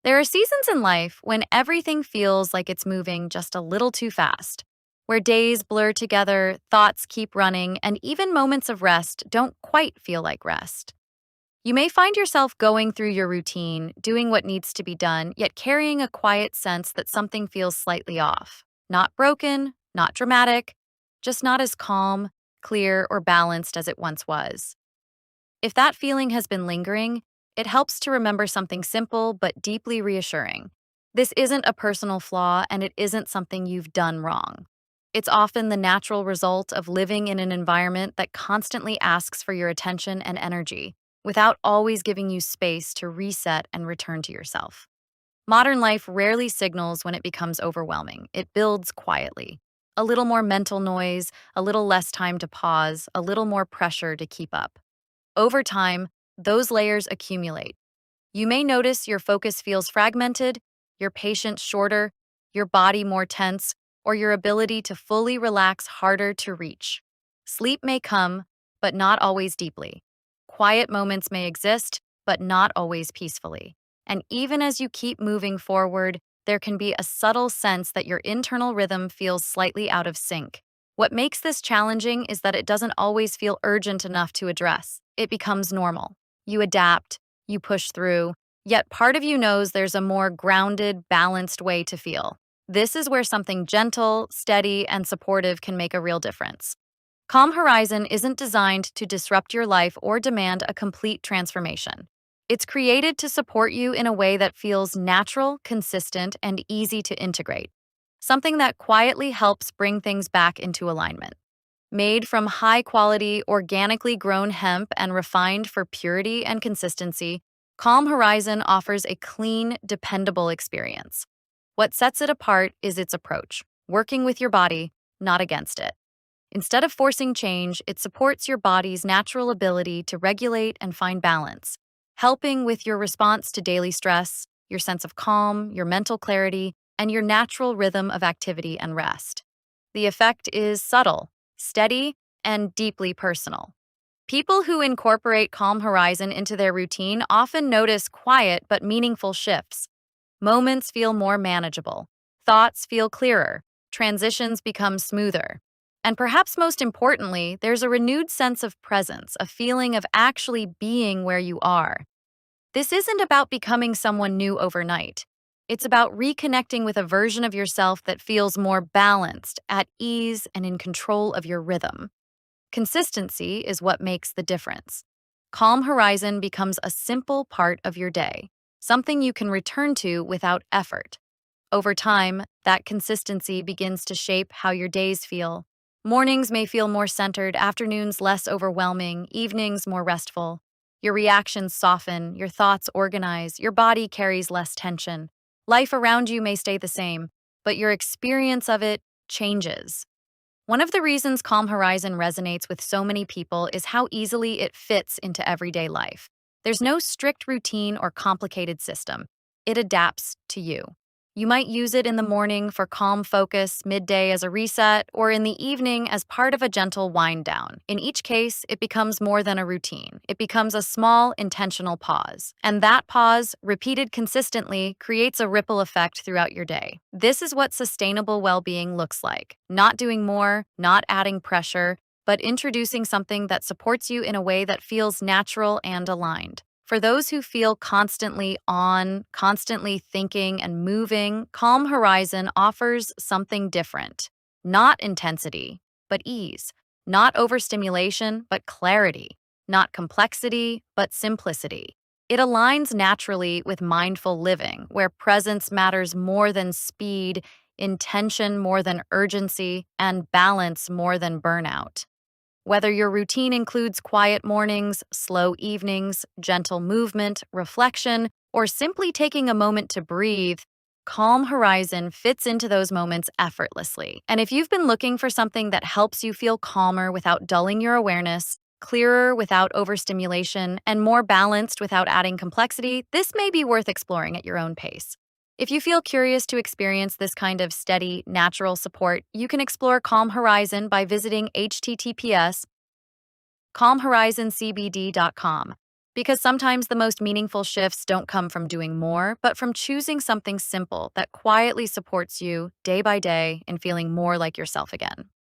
There are seasons in life when everything feels like it's moving just a little too fast, where days blur together, thoughts keep running, and even moments of rest don't quite feel like rest. You may find yourself going through your routine, doing what needs to be done, yet carrying a quiet sense that something feels slightly off. Not broken, not dramatic, just not as calm, clear, or balanced as it once was. If that feeling has been lingering, it helps to remember something simple but deeply reassuring. This isn't a personal flaw and it isn't something you've done wrong. It's often the natural result of living in an environment that constantly asks for your attention and energy, without always giving you space to reset and return to yourself. Modern life rarely signals when it becomes overwhelming. It builds quietly. A little more mental noise, a little less time to pause, a little more pressure to keep up. Over time, those layers accumulate. You may notice your focus feels fragmented, your patience shorter, your body more tense, or your ability to fully relax harder to reach. Sleep may come, but not always deeply. Quiet moments may exist, but not always peacefully. And even as you keep moving forward, there can be a subtle sense that your internal rhythm feels slightly out of sync. What makes this challenging is that it doesn't always feel urgent enough to address. It becomes normal. You adapt, you push through, yet part of you knows there's a more grounded, balanced way to feel. This is where something gentle, steady, and supportive can make a real difference. Calm Horizon isn't designed to disrupt your life or demand a complete transformation. It's created to support you in a way that feels natural, consistent, and easy to integrate. Something that quietly helps bring things back into alignment. Made from high quality, organically grown hemp and refined for purity and consistency, Calm Horizon offers a clean, dependable experience. What sets it apart is its approach, working with your body, not against it. Instead of forcing change, it supports your body's natural ability to regulate and find balance, helping with your response to daily stress, your sense of calm, your mental clarity, and your natural rhythm of activity and rest. The effect is subtle, steady, and deeply personal. People who incorporate Calm Horizon into their routine often notice quiet but meaningful shifts. Moments feel more manageable, thoughts feel clearer, transitions become smoother. And perhaps most importantly, there's a renewed sense of presence, a feeling of actually being where you are. This isn't about becoming someone new overnight. It's about reconnecting with a version of yourself that feels more balanced, at ease, and in control of your rhythm. Consistency is what makes the difference. Calm Horizon becomes a simple part of your day, something you can return to without effort. Over time, that consistency begins to shape how your days feel. Mornings may feel more centered, afternoons less overwhelming, evenings more restful. Your reactions soften, your thoughts organize, your body carries less tension. Life around you may stay the same, but your experience of it changes. One of the reasons Calm Horizon resonates with so many people is how easily it fits into everyday life. There's no strict routine or complicated system. It adapts to you. You might use it in the morning for calm focus, midday as a reset, or in the evening as part of a gentle wind down. In each case, it becomes more than a routine. It becomes a small, intentional pause. And that pause, repeated consistently, creates a ripple effect throughout your day. This is what sustainable well-being looks like. Not doing more, not adding pressure, but introducing something that supports you in a way that feels natural and aligned. For those who feel constantly on, constantly thinking and moving, Calm Horizon offers something different. Not intensity, but ease. Not overstimulation, but clarity. Not complexity, but simplicity. It aligns naturally with mindful living, where presence matters more than speed, intention more than urgency, and balance more than burnout. Whether your routine includes quiet mornings, slow evenings, gentle movement, reflection, or simply taking a moment to breathe, Calm Horizon fits into those moments effortlessly. And if you've been looking for something that helps you feel calmer without dulling your awareness, clearer without overstimulation, and more balanced without adding complexity, this may be worth exploring at your own pace. If you feel curious to experience this kind of steady, natural support, you can explore Calm Horizon by visiting https://calmhorizoncbd.com. Because sometimes the most meaningful shifts don't come from doing more, but from choosing something simple that quietly supports you day by day in feeling more like yourself again.